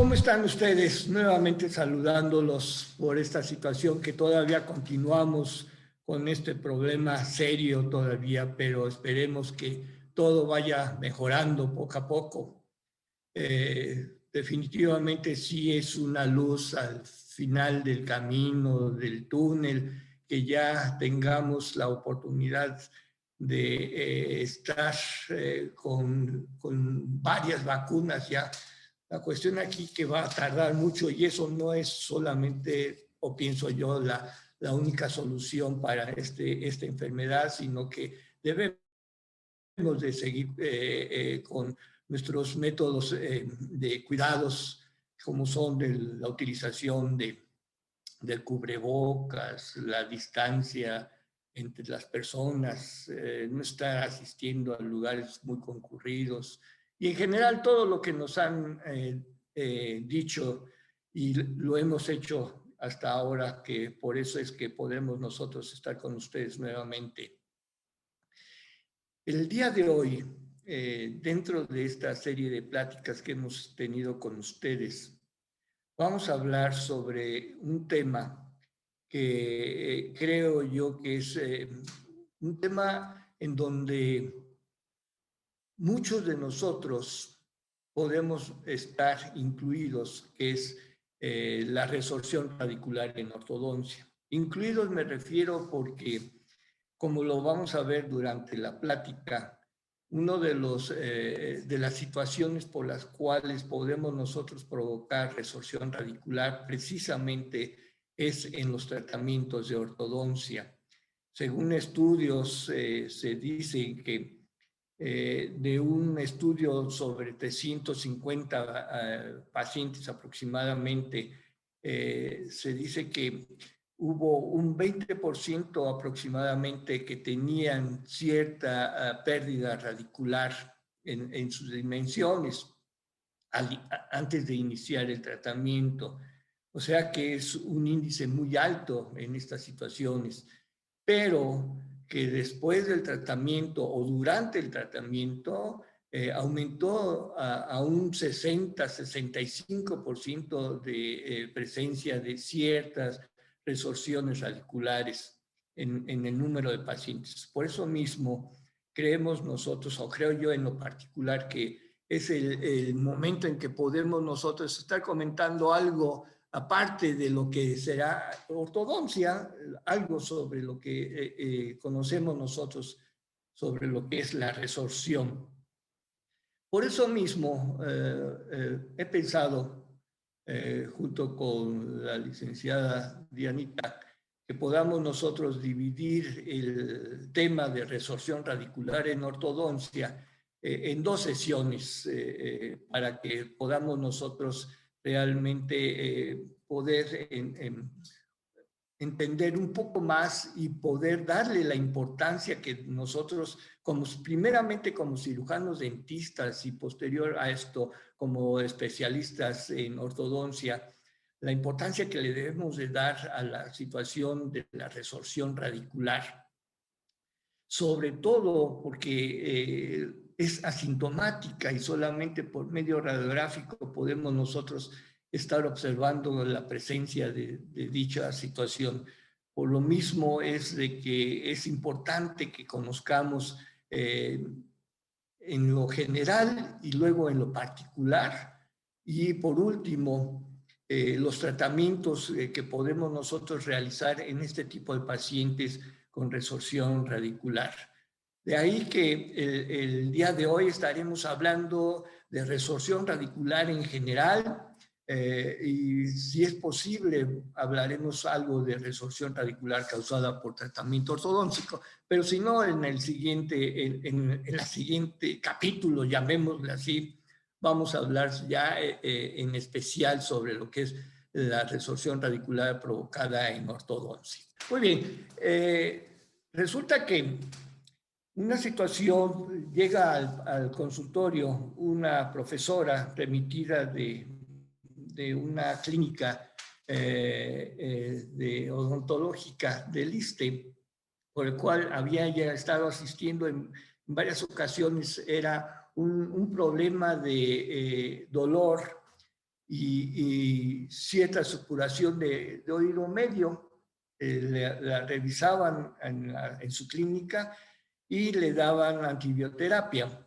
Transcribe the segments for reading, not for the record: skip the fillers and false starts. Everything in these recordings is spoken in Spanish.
¿Cómo están ustedes? Nuevamente saludándolos por esta situación que todavía continuamos con este problema serio todavía, pero esperemos que todo vaya mejorando poco a poco. Definitivamente sí es una luz al final del camino, del túnel, que ya tengamos la oportunidad de estar con varias vacunas ya. La cuestión aquí que va a tardar mucho y eso no es solamente, o pienso yo, la única solución para esta enfermedad, sino que debemos de seguir con nuestros métodos de cuidados, como son la utilización del cubrebocas, la distancia entre las personas, no estar asistiendo a lugares muy concurridos y en general todo lo que nos han dicho y lo hemos hecho hasta ahora, que por eso es que podemos nosotros estar con ustedes nuevamente. El día de hoy, dentro de esta serie de pláticas que hemos tenido con ustedes, vamos a hablar sobre un tema que creo yo que es un tema en donde muchos de nosotros podemos estar incluidos, que es la resorción radicular en ortodoncia. Incluidos me refiero porque, como lo vamos a ver durante la plática, uno de las situaciones por las cuales podemos nosotros provocar resorción radicular precisamente es en los tratamientos de ortodoncia. Según estudios, se dice que de un estudio sobre 350 pacientes aproximadamente, se dice que hubo un 20% aproximadamente que tenían cierta pérdida radicular en sus dimensiones antes de iniciar el tratamiento. O sea que es un índice muy alto en estas situaciones, pero que después del tratamiento o durante el tratamiento aumentó a un 60-65% de presencia de ciertas resorciones radiculares en el número de pacientes. Por eso mismo creemos nosotros, o creo yo en lo particular, que es el momento en que podemos nosotros estar comentando algo aparte de lo que será ortodoncia, algo sobre lo que conocemos nosotros sobre lo que es la resorción. Por eso mismo he pensado, junto con la licenciada Dianita, que podamos nosotros dividir el tema de resorción radicular en ortodoncia en dos sesiones para que podamos nosotros realmente poder entender un poco más y poder darle la importancia que nosotros, primeramente como cirujanos dentistas y posterior a esto como especialistas en ortodoncia, la importancia que le debemos de dar a la situación de la resorción radicular, sobre todo porque es asintomática y solamente por medio radiográfico podemos nosotros estar observando la presencia de dicha situación. Por lo mismo es de que es importante que conozcamos en lo general y luego en lo particular. Y por último, los tratamientos que podemos nosotros realizar en este tipo de pacientes con resorción radicular. De ahí que el día de hoy estaremos hablando de resorción radicular en general, y si es posible hablaremos algo de resorción radicular causada por tratamiento ortodóntico, pero si no, en el siguiente capítulo, llamémosle así, vamos a hablar ya en especial sobre lo que es la resorción radicular provocada en ortodoncia. Muy bien, resulta que una situación, llega al consultorio una profesora remitida de una clínica de odontológica del ISSSTE, por el cual había ya estado asistiendo en varias ocasiones. Era un problema de dolor y cierta supuración de oído medio. La revisaban en su clínica y le daban antibioterapia.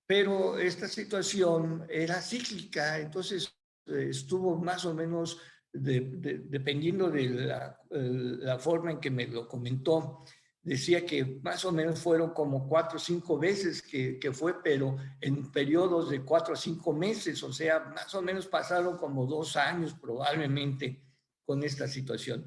Pero esta situación era cíclica, entonces estuvo más o menos, dependiendo de la forma en que me lo comentó, decía que más o menos fueron como 4 o 5 veces que fue, pero en periodos de 4 a 5 meses, o sea, más o menos pasaron como 2 años probablemente con esta situación.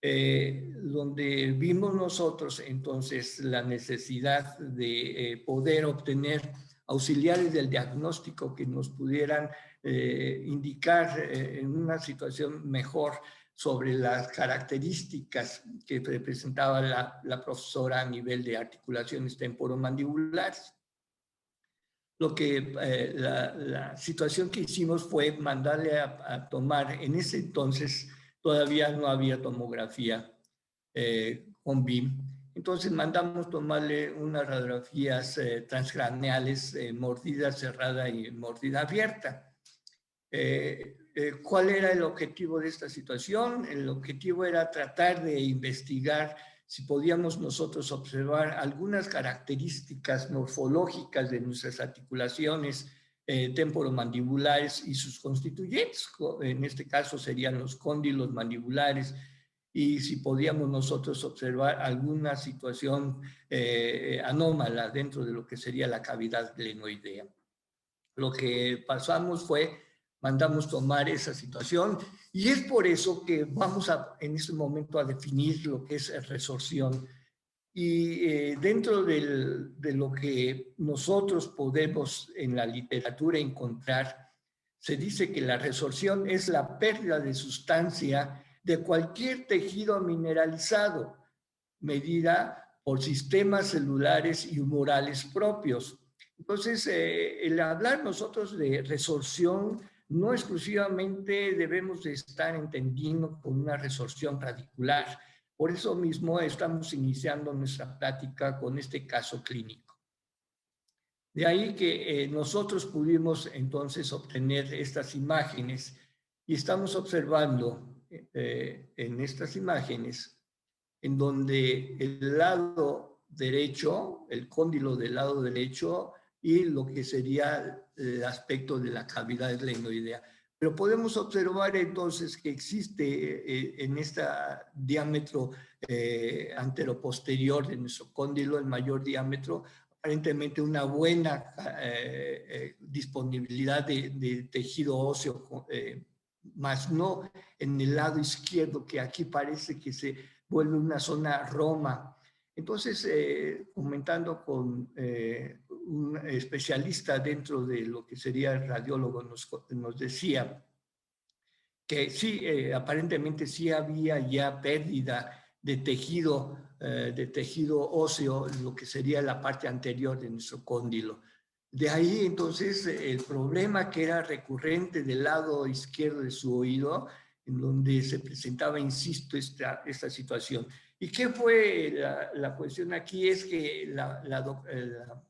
Donde vimos nosotros entonces la necesidad de poder obtener auxiliares del diagnóstico que nos pudieran indicar en una situación mejor sobre las características que presentaba la profesora a nivel de articulaciones temporomandibulares. Lo que la situación que hicimos fue mandarle a tomar, en ese entonces todavía no había tomografía con BIM, entonces mandamos tomarle unas radiografías transcraneales, mordida cerrada y mordida abierta. ¿Cuál era el objetivo de esta situación? El objetivo era tratar de investigar si podíamos nosotros observar algunas características morfológicas de nuestras articulaciones temporomandibulares y sus constituyentes. En este caso serían los cóndilos mandibulares, y si podíamos nosotros observar alguna situación anómala dentro de lo que sería la cavidad glenoidea. Lo que pasamos fue, mandamos tomar esa situación, y es por eso que vamos en este momento a definir lo que es resorción. Y dentro de lo que nosotros podemos en la literatura encontrar, se dice que la resorción es la pérdida de sustancia de cualquier tejido mineralizado, medida por sistemas celulares y humorales propios. Entonces, el hablar nosotros de resorción, no exclusivamente debemos de estar entendiendo con una resorción radicular. Por eso mismo estamos iniciando nuestra plática con este caso clínico. De ahí que nosotros pudimos entonces obtener estas imágenes, y estamos observando en estas imágenes en donde el lado derecho, el cóndilo del lado derecho, y lo que sería el aspecto de la cavidad glenoidea. Pero podemos observar entonces que existe en este diámetro anteroposterior de nuestro cóndilo, el mayor diámetro, aparentemente una buena disponibilidad de tejido óseo, más no en el lado izquierdo, que aquí parece que se vuelve una zona Roma. Entonces, comentando con un especialista dentro de lo que sería el radiólogo, nos decía que sí, aparentemente sí había ya pérdida de tejido óseo, lo que sería la parte anterior de nuestro cóndilo. De ahí, entonces, el problema que era recurrente del lado izquierdo de su oído, en donde se presentaba, insisto, esta situación. ¿Y qué fue la cuestión aquí? Es que la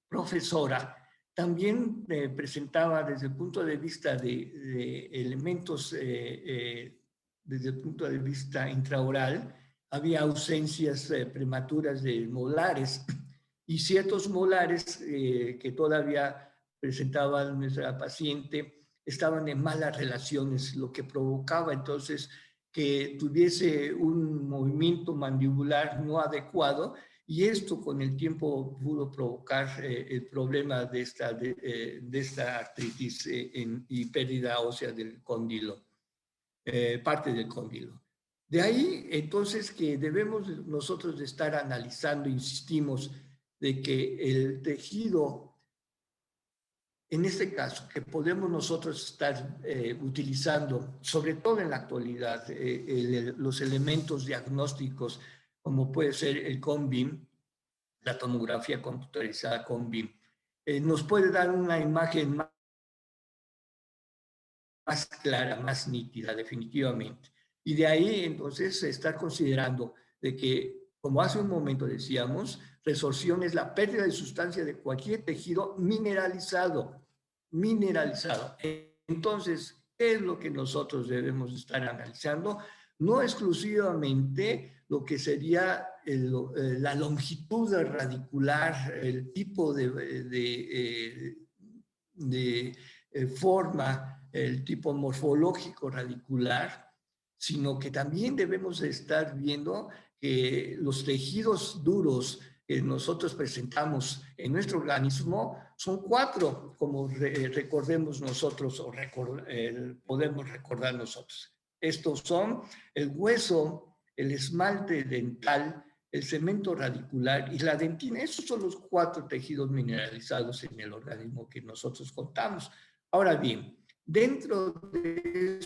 profesora también presentaba desde el punto de vista de elementos, desde el punto de vista intraoral, había ausencias prematuras de molares, y ciertos molares que todavía presentaba nuestra paciente estaban en malas relaciones, lo que provocaba entonces que tuviese un movimiento mandibular no adecuado, y esto con el tiempo pudo provocar el problema de esta artritis y pérdida ósea del cóndilo, parte del cóndilo. De ahí entonces que debemos nosotros de estar analizando, insistimos, de que el tejido, en este caso, que podemos nosotros estar utilizando, sobre todo en la actualidad, los elementos diagnósticos, como puede ser el CONBIM, la tomografía computarizada CONBIM, nos puede dar una imagen más clara, más nítida, definitivamente. Y de ahí, entonces, estar considerando de que, como hace un momento decíamos, resorción es la pérdida de sustancia de cualquier tejido mineralizado. Entonces, ¿qué es lo que nosotros debemos estar analizando? No exclusivamente lo que sería la longitud radicular, el tipo de forma, el tipo morfológico radicular, sino que también debemos estar viendo que los tejidos duros que nosotros presentamos en nuestro organismo son 4, como recordemos nosotros o podemos recordar nosotros. Estos son el hueso, el esmalte dental, el cemento radicular y la dentina. Esos son los 4 tejidos mineralizados en el organismo que nosotros contamos. Ahora bien, dentro de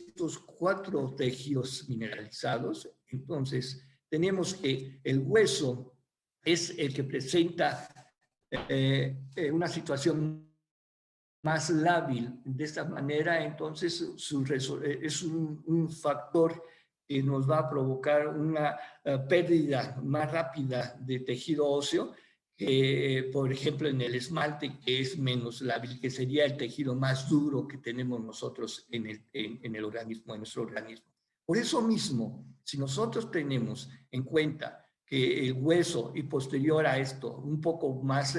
estos 4 tejidos mineralizados, entonces tenemos que el hueso es el que presenta una situación más lábil. De esta manera, entonces, es un factor que nos va a provocar una pérdida más rápida de tejido óseo, que, por ejemplo, en el esmalte, que es menos lábil, que sería el tejido más duro que tenemos nosotros en el organismo, en nuestro organismo. Por eso mismo, si nosotros tenemos en cuenta que el hueso y posterior a esto, un poco más,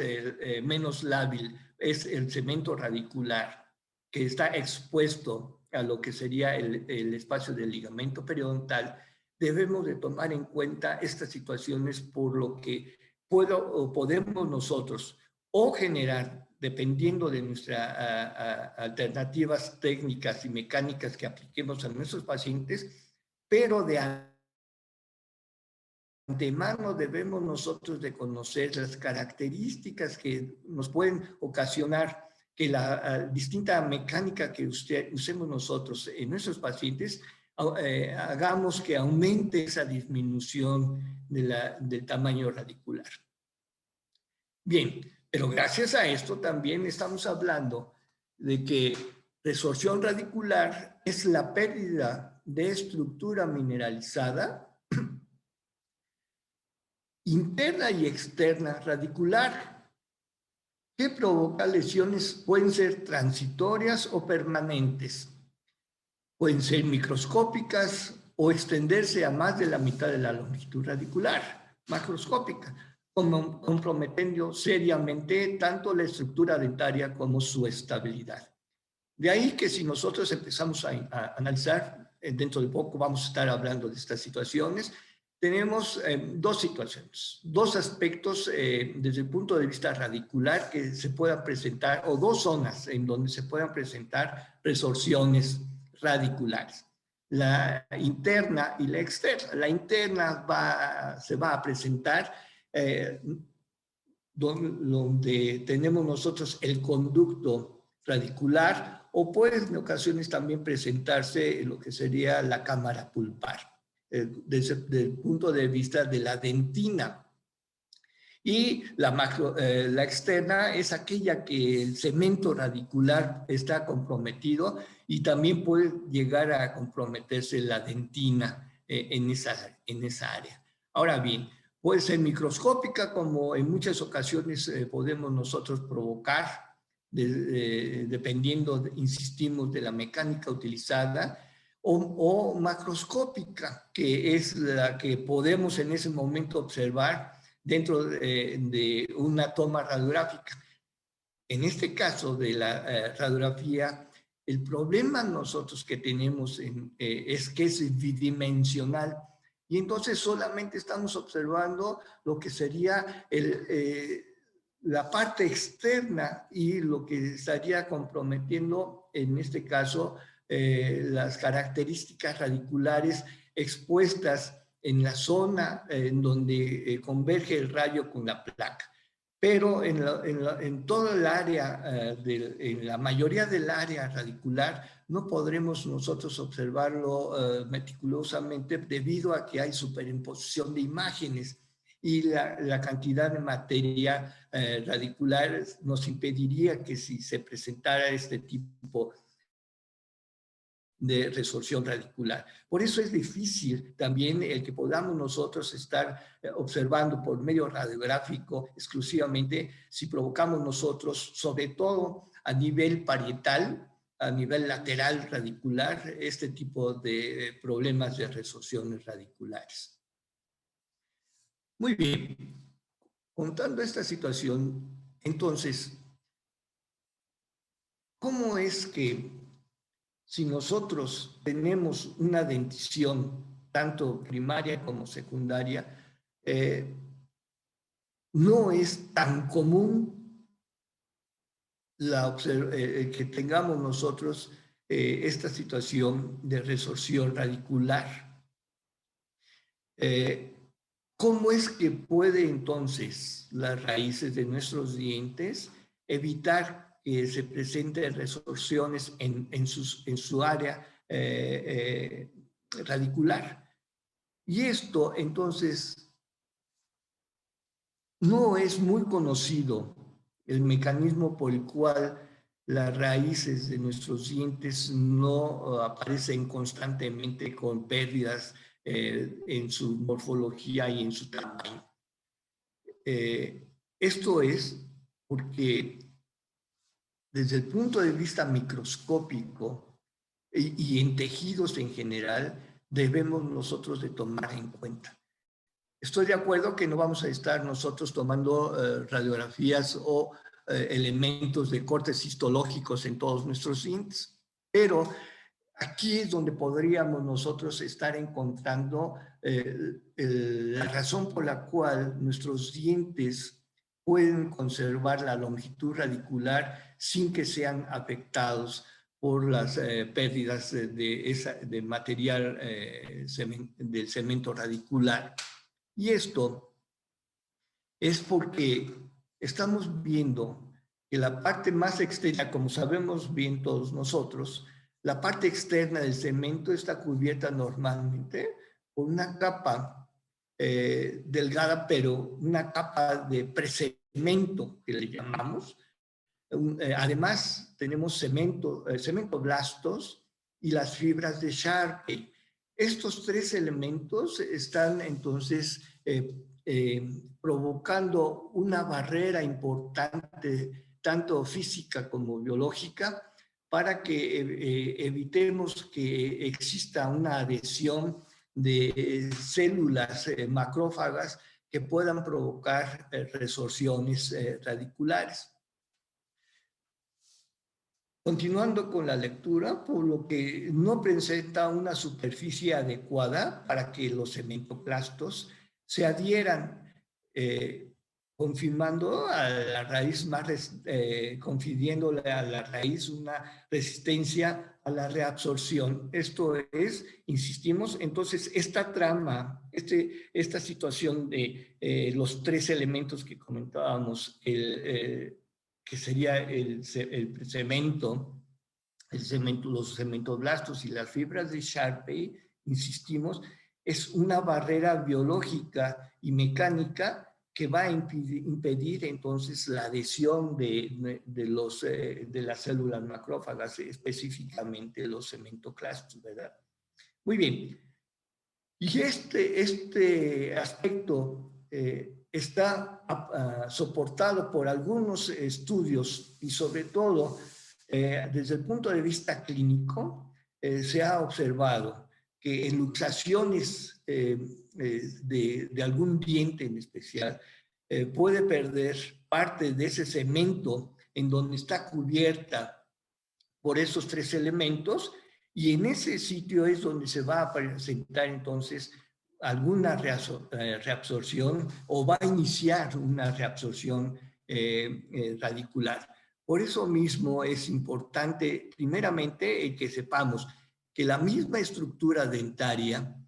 menos lábil, es el cemento radicular, que está expuesto a lo que sería el espacio del ligamento periodontal, debemos de tomar en cuenta estas situaciones por lo que podemos nosotros o generar, dependiendo de nuestras alternativas técnicas y mecánicas que apliquemos a nuestros pacientes, pero de antemano debemos nosotros de conocer las características que nos pueden ocasionar que la distinta mecánica que usemos nosotros en nuestros pacientes hagamos que aumente esa disminución del tamaño radicular. Bien, pero gracias a esto también estamos hablando de que resorción radicular es la pérdida de estructura mineralizada interna y externa radicular, que provoca lesiones, pueden ser transitorias o permanentes, pueden ser microscópicas o extenderse a más de la mitad de la longitud radicular, macroscópica, comprometiendo seriamente tanto la estructura dentaria como su estabilidad. De ahí que si nosotros empezamos a analizar, dentro de poco vamos a estar hablando de estas situaciones, tenemos 2 situaciones, 2 aspectos desde el punto de vista radicular que se puedan presentar, o 2 zonas en donde se puedan presentar resorciones radiculares, la interna y la externa. La interna se va a presentar donde tenemos nosotros el conducto radicular, o puede en ocasiones también presentarse lo que sería la cámara pulpar, desde el punto de vista de la dentina. Y la externa es aquella que el cemento radicular está comprometido y también puede llegar a comprometerse la dentina en esa área. Ahora bien, puede ser microscópica, como en muchas ocasiones podemos nosotros provocar, dependiendo, insistimos, de la mecánica utilizada, o macroscópica, que es la que podemos en ese momento observar dentro de una toma radiográfica. En este caso de la radiografía, el problema nosotros que tenemos es que es bidimensional, y entonces solamente estamos observando lo que sería la parte externa, y lo que estaría comprometiendo en este caso las características radiculares expuestas en la zona en donde converge el rayo con la placa. Pero en todo el área, en la mayoría del área radicular, no podremos nosotros observarlo meticulosamente, debido a que hay superimposición de imágenes, y la cantidad de materia radicular nos impediría que si se presentara este tipo de resorción radicular. Por eso es difícil también el que podamos nosotros estar observando por medio radiográfico exclusivamente si provocamos nosotros, sobre todo a nivel parietal, a nivel lateral radicular este tipo de problemas de resorciones radiculares. Muy bien, contando esta situación, entonces, ¿cómo es que si nosotros tenemos una dentición, tanto primaria como secundaria, no es tan común que tengamos nosotros esta situación de resorción radicular? ¿Cómo es que puede entonces las raíces de nuestros dientes evitar que se presenten resorciones en su área radicular? Y esto entonces no es muy conocido, el mecanismo por el cual las raíces de nuestros dientes no aparecen constantemente con pérdidas en su morfología y en su tamaño. Esto es porque desde el punto de vista microscópico y en tejidos en general, debemos nosotros de tomar en cuenta. Estoy de acuerdo que no vamos a estar nosotros tomando radiografías o elementos de cortes histológicos en todos nuestros dientes, pero aquí es donde podríamos nosotros estar encontrando la razón por la cual nuestros dientes pueden conservar la longitud radicular sin que sean afectados por las pérdidas de material del cemento radicular. Y esto es porque estamos viendo que la parte más externa, como sabemos bien todos nosotros, la parte externa del cemento está cubierta normalmente por una capa delgada, pero una capa de precemento que le llamamos. Además, tenemos cementoblastos y las fibras de Sharpey. Estos tres elementos están entonces provocando una barrera importante, tanto física como biológica, para que evitemos que exista una adhesión de células macrófagas que puedan provocar resorciones radiculares. Continuando con la lectura, por lo que no presenta una superficie adecuada para que los cementoplastos se adhieran, confirmando a la raíz confiriéndole a la raíz una resistencia a la reabsorción. Esto es, insistimos, entonces esta trama, esta situación de los tres elementos que comentábamos, que sería el cemento, los cementoblastos y las fibras de Sharpey, insistimos, es una barrera biológica y mecánica que va a impedir entonces la adhesión de las células macrófagas, específicamente los cementoclastos, ¿verdad? Muy bien. Y este aspecto está soportado por algunos estudios y sobre todo desde el punto de vista clínico se ha observado que en luxaciones de algún diente en especial puede perder parte de ese cemento en donde está cubierta por esos tres elementos, y en ese sitio es donde se va a presentar entonces alguna reabsorción o va a iniciar una reabsorción radicular. Por eso mismo es importante, primeramente, que sepamos que la misma estructura dentaria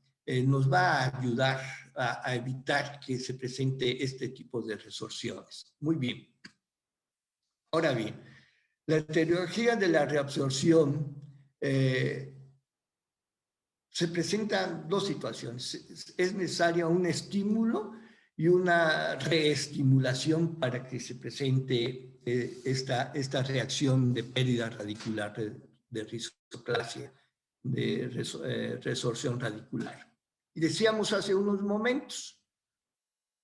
nos va a ayudar a evitar que se presente este tipo de resorciones. Muy bien. Ahora bien, la etiología de la reabsorción se presentan dos situaciones. Es necesario un estímulo y una reestimulación para que se presente esta reacción de pérdida radicular, de risoclasia, de resorción radicular. Y decíamos hace unos momentos,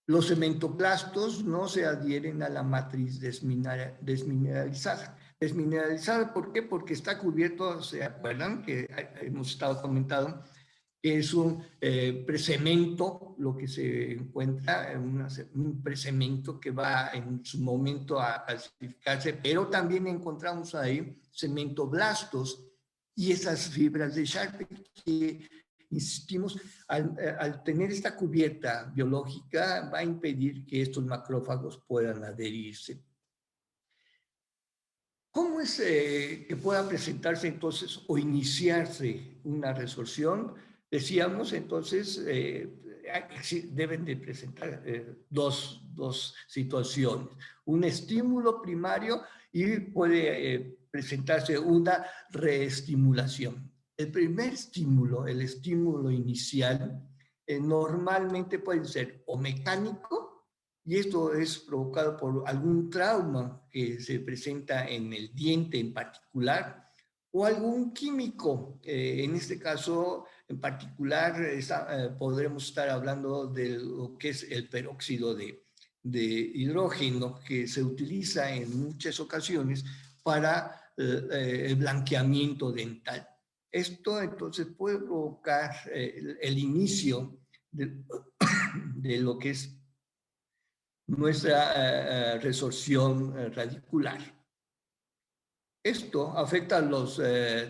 los cementoplastos no se adhieren a la matriz desmineralizada. desmineralizado. ¿Por qué? Porque está cubierto, ¿se acuerdan? Que hemos estado comentando que es un precemento, lo que se encuentra, un precemento que va en su momento a calcificarse, pero también encontramos ahí cementoblastos y esas fibras de Sharpe que, insistimos, al tener esta cubierta biológica va a impedir que estos macrófagos puedan adherirse. ¿Cómo es que pueda presentarse entonces o iniciarse una resorción? Decíamos entonces, deben de presentar dos situaciones. Un estímulo primario y puede presentarse una reestimulación. El primer estímulo, el estímulo inicial, normalmente puede ser o mecánico, y esto es provocado por algún trauma que se presenta en el diente en particular o algún químico. En este caso en particular podremos estar hablando de lo que es el peróxido de hidrógeno que se utiliza en muchas ocasiones para el blanqueamiento dental. Esto entonces puede provocar el inicio de lo que es nuestra resorción radicular. Esto afecta a los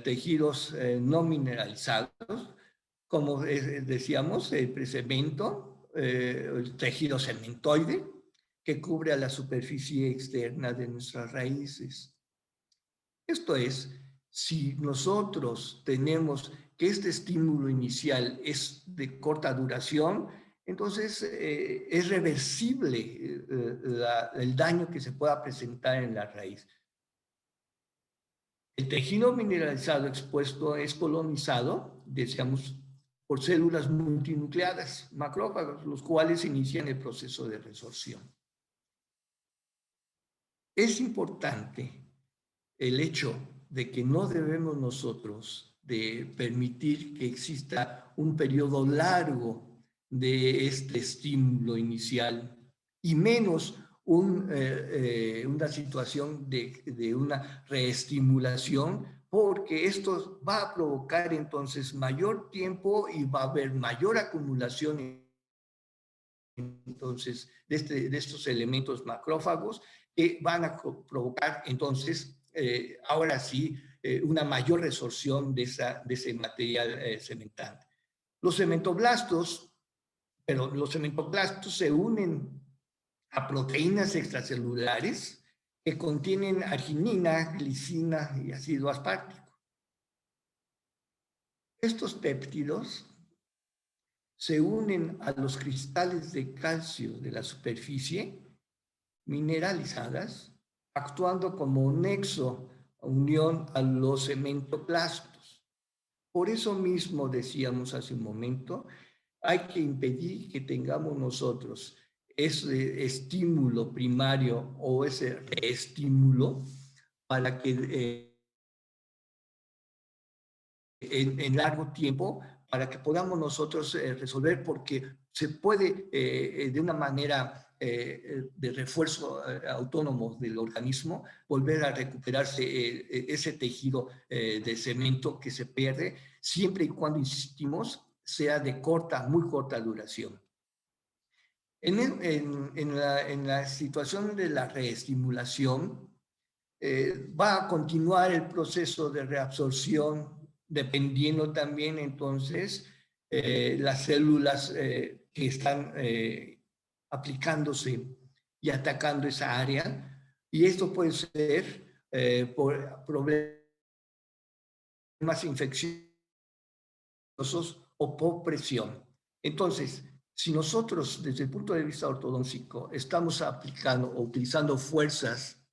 tejidos no mineralizados, como decíamos, el precemento, el tejido cementoide, que cubre a la superficie externa de nuestras raíces. Esto es, si nosotros tenemos que este estímulo inicial es de corta duración, entonces es reversible el daño que se pueda presentar en la raíz. El tejido mineralizado expuesto es colonizado, decíamos, por células multinucleadas, macrófagos, los cuales inician el proceso de resorción. Es importante el hecho de que no debemos nosotros de permitir que exista un periodo largo de este estímulo inicial y menos una situación de una reestimulación, porque esto va a provocar entonces mayor tiempo y va a haber mayor acumulación entonces de estos elementos macrófagos que van a provocar entonces ahora sí una mayor resorción de ese material cementante. Los cementoblastos, pero los cementoblastos se unen a proteínas extracelulares que contienen arginina, glicina y ácido aspartico. Estos péptidos se unen a los cristales de calcio de la superficie mineralizadas, actuando como nexo, unión a los cementoblastos. Por eso mismo decíamos hace un momento, hay que impedir que tengamos nosotros ese estímulo primario o ese reestímulo para que en largo tiempo, para que podamos nosotros resolver, porque se puede de una manera de refuerzo autónomo del organismo volver a recuperarse ese tejido de cemento que se pierde, siempre y cuando, insistimos, sea de corta, muy corta duración. En la situación de la reestimulación, va a continuar el proceso de reabsorción dependiendo también entonces las células que están aplicándose y atacando esa área. Y esto puede ser por problemas infecciosos o por presión. Entonces, si nosotros desde el punto de vista ortodóntico estamos aplicando o utilizando fuerzas,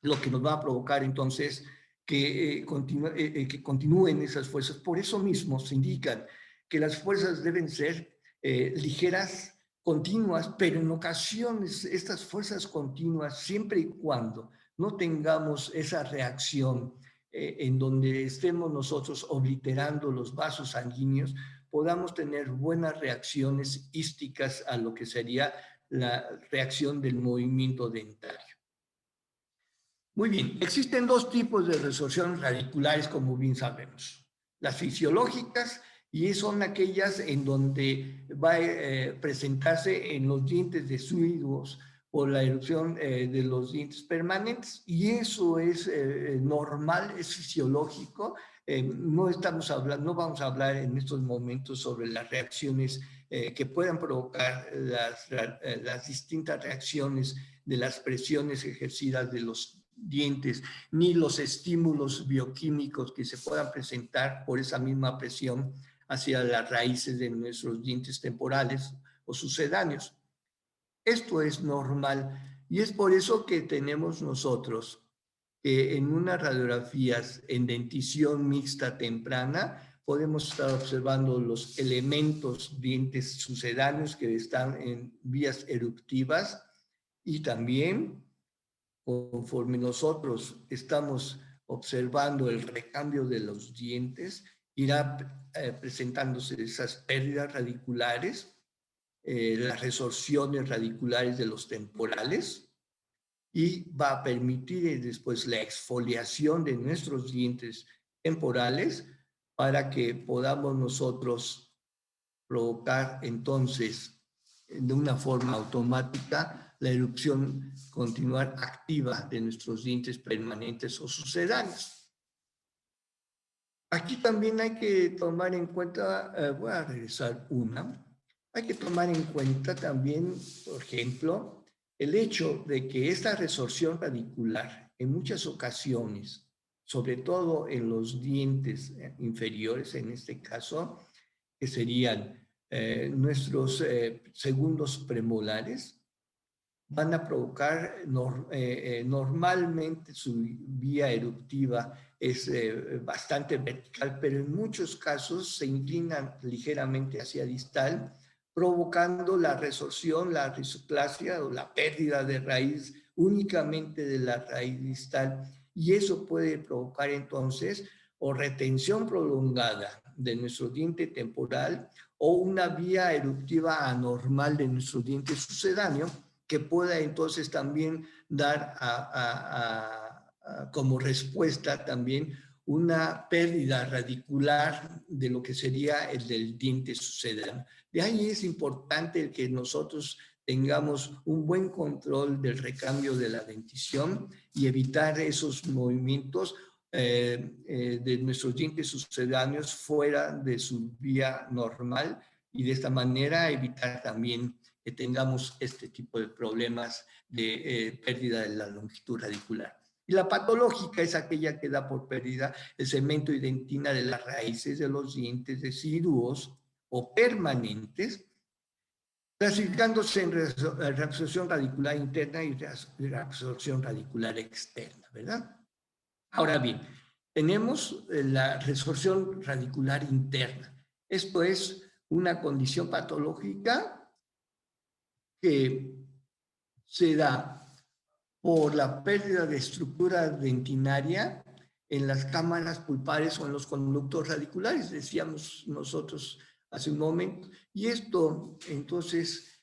lo que nos va a provocar entonces que continúen esas fuerzas. Por eso mismo se indican que las fuerzas deben ser ligeras, continuas, pero en ocasiones estas fuerzas continuas, siempre y cuando no tengamos esa reacción en donde estemos nosotros obliterando los vasos sanguíneos, podamos tener buenas reacciones ísticas a lo que sería la reacción del movimiento dentario. Muy bien, existen dos tipos de resorciones radiculares, como bien sabemos. Las fisiológicas, y son aquellas en donde va a presentarse en los dientes deciduos por la erupción de los dientes permanentes, y eso es normal, es fisiológico. No estamos hablando, no vamos a hablar en estos momentos sobre las reacciones que puedan provocar las distintas reacciones de las presiones ejercidas de los dientes, ni los estímulos bioquímicos que se puedan presentar por esa misma presión hacia las raíces de nuestros dientes temporales o sucedáneos. Esto es normal y es por eso que tenemos nosotros que en unas radiografías en dentición mixta temprana podemos estar observando los elementos dientes sucedáneos que están en vías eruptivas, y también conforme nosotros estamos observando el recambio de los dientes, irá presentándose esas pérdidas radiculares, las resorciones radiculares de los temporales, y va a permitir después la exfoliación de nuestros dientes temporales para que podamos nosotros provocar entonces de una forma automática la erupción continuar activa de nuestros dientes permanentes o sucedáneos. Aquí también hay que tomar en cuenta, voy a regresar hay que tomar en cuenta también, por ejemplo, el hecho de que esta resorción radicular en muchas ocasiones, sobre todo en los dientes inferiores, en este caso, que serían nuestros segundos premolares, van a provocar, normalmente su vía eruptiva es bastante vertical, pero en muchos casos se inclinan ligeramente hacia distal, provocando la resorción, la risoclasia o la pérdida de raíz únicamente de la raíz distal, y eso puede provocar entonces o retención prolongada de nuestro diente temporal o una vía eruptiva anormal de nuestro diente sucedáneo, que pueda entonces también dar como respuesta también una pérdida radicular de lo que sería el del diente sucedáneo. De ahí es importante el que nosotros tengamos un buen control del recambio de la dentición y evitar esos movimientos de nuestros dientes sucedáneos fuera de su vía normal, y de esta manera evitar también que tengamos este tipo de problemas de pérdida de la longitud radicular. Y la patológica es aquella que da por pérdida el segmento y dentina de las raíces de los dientes deciduos o permanentes, clasificándose en reabsorción radicular interna y reabsorción radicular externa, ¿verdad? Ahora bien, tenemos la resorción radicular interna. Esto es una condición patológica que se da por la pérdida de estructura dentinaria en las cámaras pulpares o en los conductos radiculares, decíamos nosotros hace un momento. Y esto entonces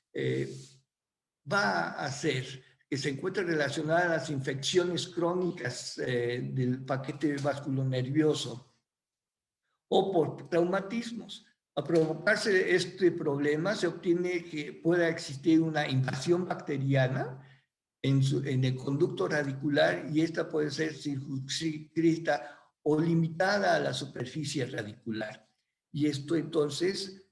va a hacer que se encuentre relacionada a las infecciones crónicas del paquete vasculonervioso o por traumatismos. A provocarse este problema se obtiene que pueda existir una invasión bacteriana en el conducto radicular, y esta puede ser circunscrita o limitada a la superficie radicular. Y esto entonces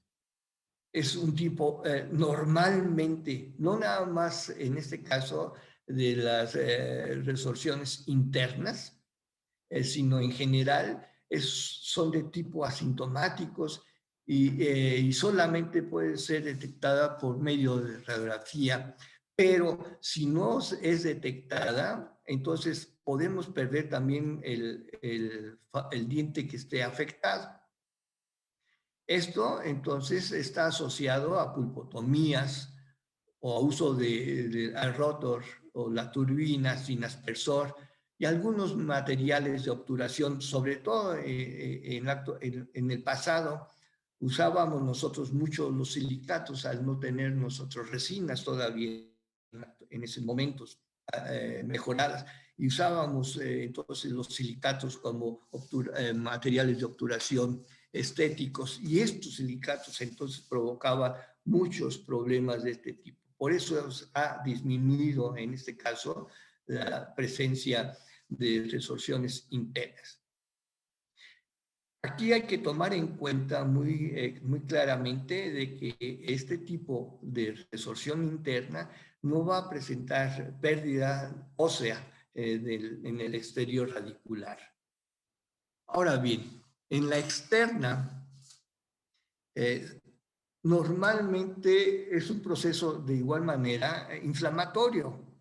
es un tipo normalmente, no nada más en este caso de las resorciones internas, sino en general son de tipo asintomáticos y solamente puede ser detectada por medio de radiografía. Pero si no es detectada, entonces podemos perder también el diente que esté afectado. Esto entonces está asociado a pulpotomías o a uso al rotor o la turbina sin aspersor y algunos materiales de obturación, sobre todo en el pasado. Usábamos nosotros mucho los silicatos al no tener nosotros resinas todavía en esos momentos mejoradas, y usábamos entonces los silicatos como materiales de obturación estéticos, y estos silicatos entonces provocaban muchos problemas de este tipo. Por eso ha disminuido en este caso la presencia de resorciones internas. Aquí hay que tomar en cuenta muy claramente de que este tipo de resorción interna no va a presentar pérdida ósea en el exterior radicular. Ahora bien, en la externa, normalmente es un proceso de igual manera inflamatorio,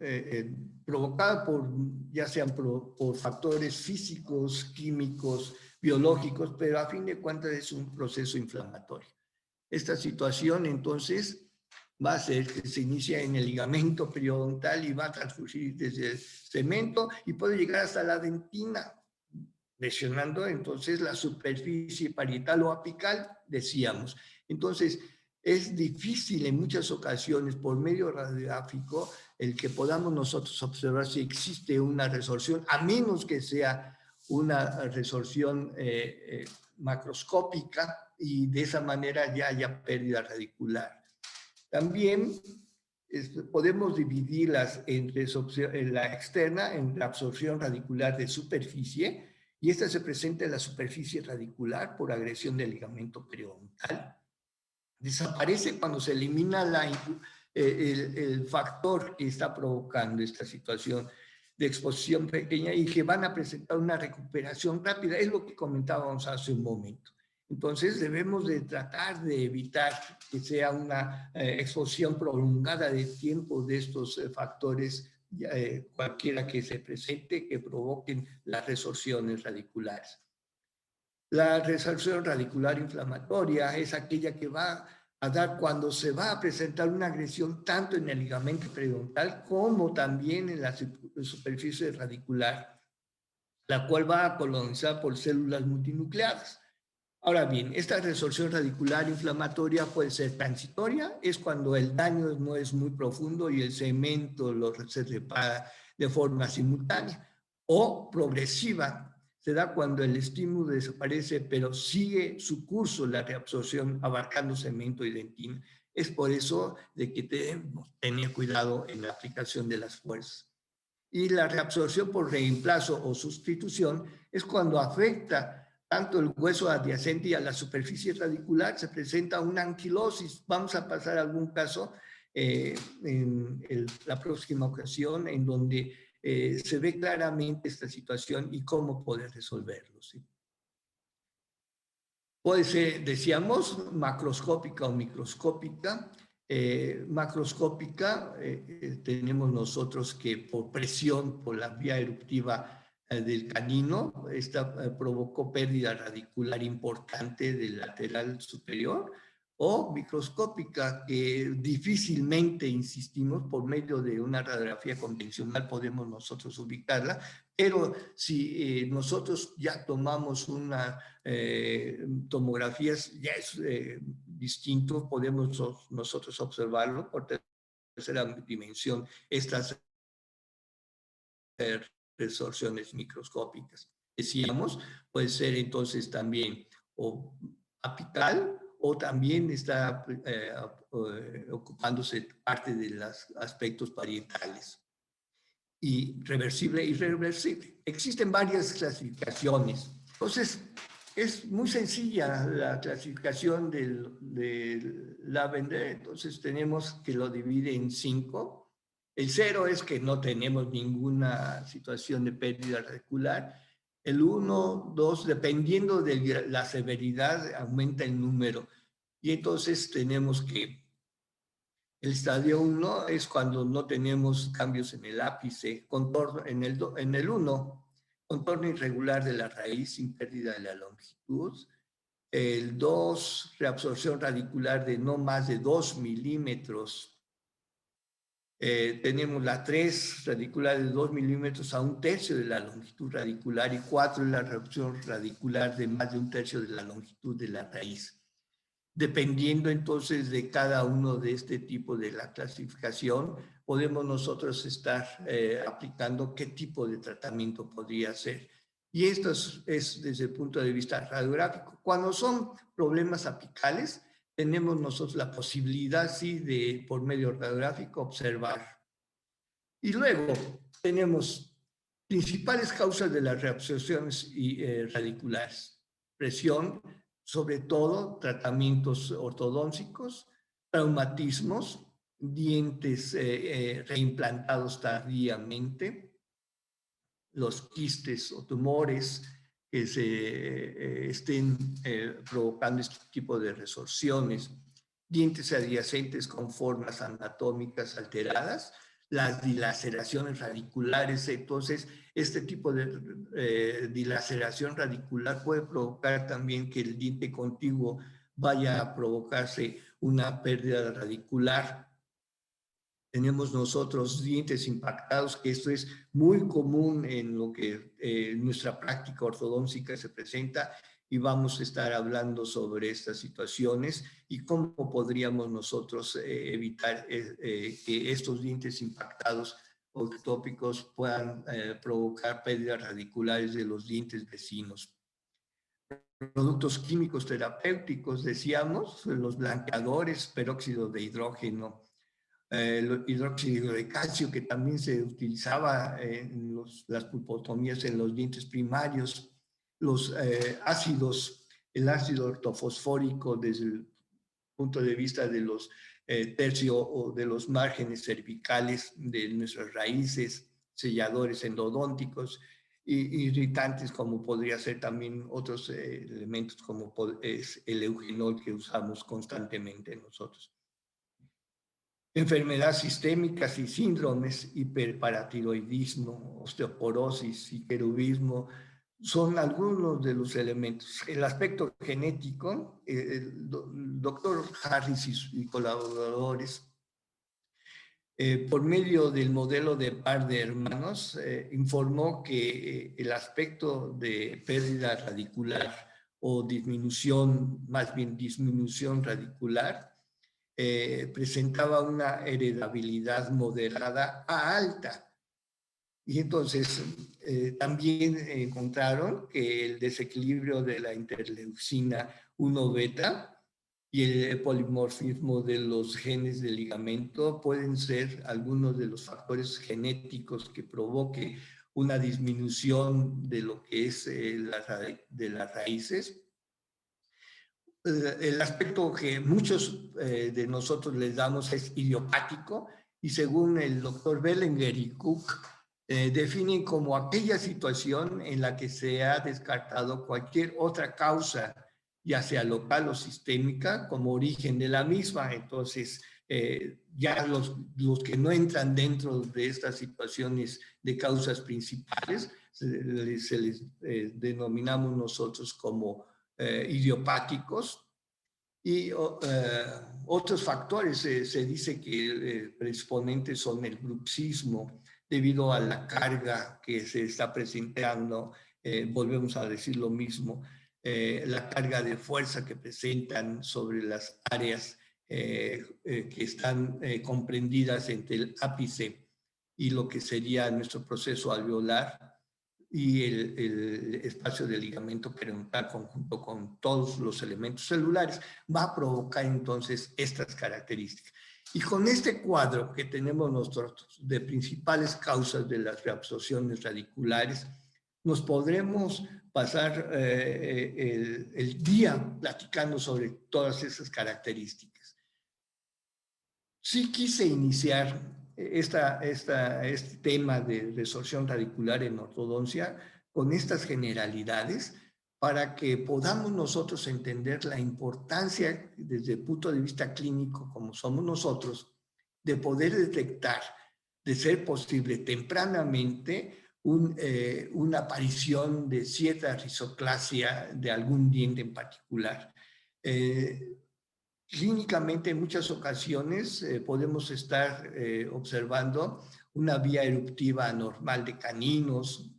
provocado por, ya sean por factores físicos, químicos, biológicos, pero a fin de cuentas es un proceso inflamatorio. Esta situación entonces va a ser que se inicia en el ligamento periodontal y va a transcurrir desde el cemento y puede llegar hasta la dentina, lesionando entonces la superficie parietal o apical, decíamos. Entonces, es difícil en muchas ocasiones por medio radiográfico el que podamos nosotros observar si existe una resorción, a menos que sea una resorción macroscópica y de esa manera ya haya pérdida radicular. También podemos dividirlas en la externa, en la absorción radicular de superficie, y esta se presenta en la superficie radicular por agresión del ligamento periodontal. Desaparece cuando se elimina el factor que está provocando esta situación de exposición pequeña y que van a presentar una recuperación rápida. Es lo que comentábamos hace un momento. Entonces debemos de tratar de evitar que sea una exposición prolongada de tiempo de estos factores, cualquiera que se presente, que provoquen las resorciones radiculares. La resorción radicular inflamatoria es aquella que va a dar cuando se va a presentar una agresión tanto en el ligamento periodontal como también en la superficie radicular, la cual va a colonizar por células multinucleadas. Ahora bien, esta resorción radicular inflamatoria puede ser transitoria, es cuando el daño no es muy profundo y el cemento se repara de forma simultánea, o progresiva, se da cuando el estímulo desaparece, pero sigue su curso la reabsorción abarcando cemento y dentina. Es por eso de que debemos tener cuidado en la aplicación de las fuerzas. Y la reabsorción por reemplazo o sustitución es cuando afecta tanto el hueso adyacente y a la superficie radicular, se presenta una anquilosis. Vamos a pasar a algún caso en la próxima ocasión en donde se ve claramente esta situación y cómo poder resolverlo. ¿Sí? Puede ser, decíamos, macroscópica o microscópica. Macroscópica, tenemos nosotros que por presión, por la vía eruptiva del canino, esta provocó pérdida radicular importante del lateral superior, o microscópica, que difícilmente, insistimos, por medio de una radiografía convencional podemos nosotros ubicarla, pero si nosotros ya tomamos una tomografía, ya es distinto, podemos nosotros observarlo por tercera dimensión, estas resorciones microscópicas. Decíamos, puede ser entonces también o apical o también está ocupándose parte de los aspectos parietales. Y reversible e irreversible. Existen varias clasificaciones. Entonces, es muy sencilla la clasificación del Lavender. Entonces, tenemos que lo divide en 5. El 0 es que no tenemos ninguna situación de pérdida radicular. El 1, 2, dependiendo de la severidad, aumenta el número. Y entonces tenemos que el estadio 1 es cuando no tenemos cambios en el ápice, contorno, en el 1, contorno irregular de la raíz sin pérdida de la longitud. El 2, reabsorción radicular de no más de 2 milímetros. Tenemos la 3, radicular de 2 milímetros a 1/3 de la longitud radicular, y 4 es la reabsorción radicular de más de 1/3 de la longitud de la raíz. Dependiendo entonces de cada uno de este tipo de la clasificación, podemos nosotros estar aplicando qué tipo de tratamiento podría ser. Y esto es desde el punto de vista radiográfico. Cuando son problemas apicales, tenemos nosotros la posibilidad, sí, de por medio radiográfico observar. Y luego tenemos principales causas de las reabsorciones radiculares. Presión, sobre todo tratamientos ortodónticos, traumatismos, dientes reimplantados tardíamente, los quistes o tumores que se estén provocando este tipo de resorciones, dientes adyacentes con formas anatómicas alteradas, las dilaceraciones radiculares. Entonces, este tipo de dilaceración radicular puede provocar también que el diente contiguo vaya a provocarse una pérdida radicular. Tenemos nosotros dientes impactados, que esto es muy común en lo que nuestra práctica ortodóntica se presenta, y vamos a estar hablando sobre estas situaciones y cómo podríamos nosotros evitar que estos dientes impactados ortópicos puedan provocar pérdidas radiculares de los dientes vecinos. Productos químicos terapéuticos, decíamos, los blanqueadores, peróxido de hidrógeno, el hidróxido de calcio, que también se utilizaba en las pulpotomías en los dientes primarios, los ácidos, el ácido ortofosfórico desde el punto de vista de los tercio o de los márgenes cervicales de nuestras raíces, selladores endodónticos, irritantes como podría ser también otros elementos como es el eugenol que usamos constantemente nosotros. Enfermedades sistémicas y síndromes, hiperparatiroidismo, osteoporosis y querubismo, son algunos de los elementos. El aspecto genético, el doctor Harris y colaboradores, por medio del modelo de par de hermanos, informó que el aspecto de pérdida radicular o disminución, más bien disminución radicular, presentaba una heredabilidad moderada a alta. Y entonces también encontraron que el desequilibrio de la interleucina 1 beta y el polimorfismo de los genes del ligamento pueden ser algunos de los factores genéticos que provoque una disminución de lo que es de las raíces. El aspecto que muchos de nosotros les damos es idiopático, y según el doctor Bellinger y Cook, definen como aquella situación en la que se ha descartado cualquier otra causa, ya sea local o sistémica, como origen de la misma. Entonces, ya los que no entran dentro de estas situaciones de causas principales, se les denominamos nosotros como idiopáticos. Y otros factores, se dice que predisponentes son el bruxismo, debido a la carga que se está presentando, volvemos a decir lo mismo, la carga de fuerza que presentan sobre las áreas que están comprendidas entre el ápice y lo que sería nuestro proceso alveolar, y el espacio del ligamento periodontal conjunto con todos los elementos celulares, va a provocar entonces estas características. Y con este cuadro que tenemos nosotros de principales causas de las reabsorciones radiculares, nos podremos pasar el día platicando sobre todas esas características. Sí quise iniciar este tema de resorción radicular en ortodoncia con estas generalidades, para que podamos nosotros entender la importancia desde el punto de vista clínico, como somos nosotros, de poder detectar, de ser posible tempranamente, una aparición de cierta risoclasia de algún diente en particular. Clínicamente, en muchas ocasiones podemos estar observando una vía eruptiva anormal de caninos,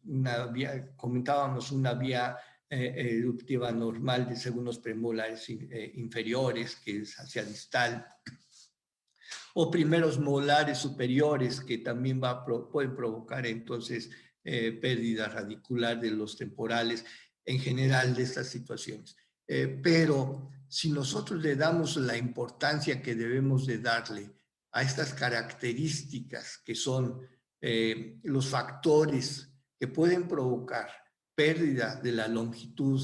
comentábamos una vía eruptiva normal de segundos premolares inferiores, que es hacia distal, o primeros molares superiores, que también pueden provocar entonces pérdida radicular de los temporales en general de estas situaciones. Pero si nosotros le damos la importancia que debemos de darle a estas características que son los factores que pueden provocar pérdida de la longitud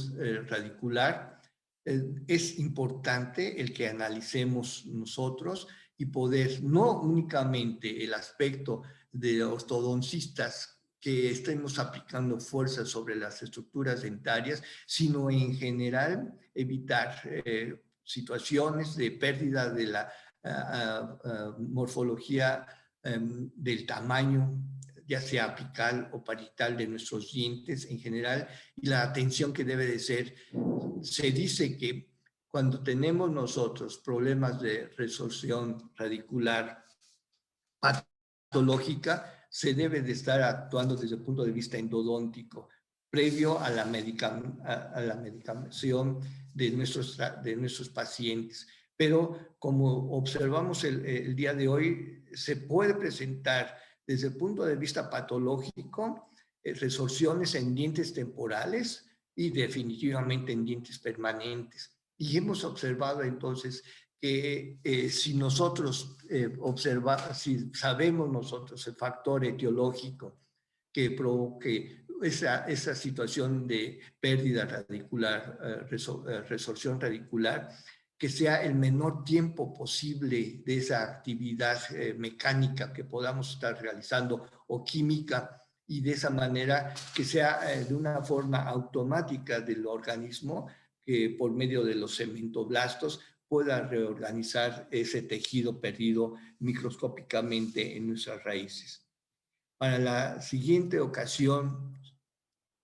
radicular, es importante el que analicemos nosotros y poder no únicamente el aspecto de ortodoncistas que estemos aplicando fuerza sobre las estructuras dentarias, sino en general evitar situaciones de pérdida de la morfología del tamaño, ya sea apical o parietal de nuestros dientes en general, y la atención que debe de ser. Se dice que cuando tenemos nosotros problemas de resorción radicular patológica, se debe de estar actuando desde el punto de vista endodóntico, previo a la medicación de nuestros pacientes. Pero como observamos el día de hoy, se puede presentar desde el punto de vista patológico resorciones en dientes temporales y definitivamente en dientes permanentes. Y hemos observado entonces que si nosotros si sabemos nosotros el factor etiológico que provoque esa situación de pérdida radicular, resorción radicular, que sea el menor tiempo posible de esa actividad mecánica que podamos estar realizando o química, y de esa manera que sea de una forma automática del organismo, que por medio de los cementoblastos pueda reorganizar ese tejido perdido microscópicamente en nuestras raíces. Para la siguiente ocasión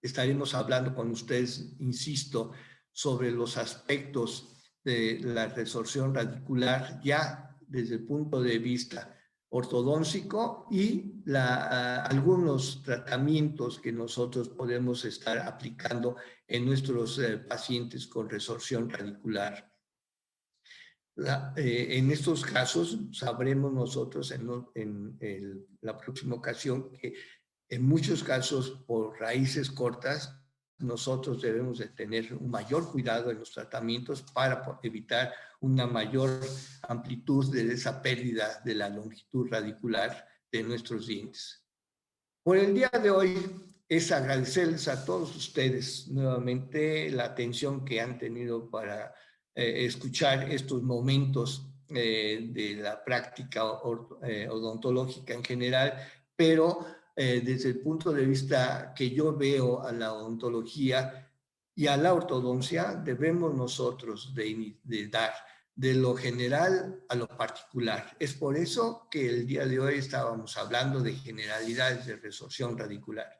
estaremos hablando con ustedes, insisto, sobre los aspectos de la resorción radicular ya desde el punto de vista ortodóntico y algunos tratamientos que nosotros podemos estar aplicando en nuestros pacientes con resorción radicular. En estos casos sabremos nosotros en la próxima ocasión que en muchos casos por raíces cortas nosotros debemos de tener un mayor cuidado en los tratamientos para evitar una mayor amplitud de esa pérdida de la longitud radicular de nuestros dientes. Por el día de hoy es agradecerles a todos ustedes nuevamente la atención que han tenido para escuchar estos momentos de la práctica odontológica en general, pero desde el punto de vista que yo veo a la odontología y a la ortodoncia, debemos nosotros de dar de lo general a lo particular. Es por eso que el día de hoy estábamos hablando de generalidades de resorción radicular.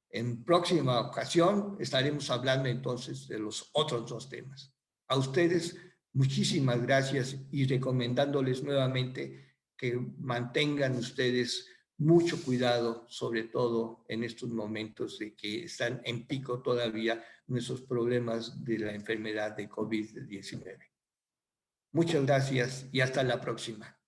En próxima ocasión estaremos hablando entonces de los otros dos temas. A ustedes muchísimas gracias y recomendándoles nuevamente que mantengan ustedes mucho cuidado, sobre todo en estos momentos de que están en pico todavía nuestros problemas de la enfermedad de COVID-19. Muchas gracias y hasta la próxima.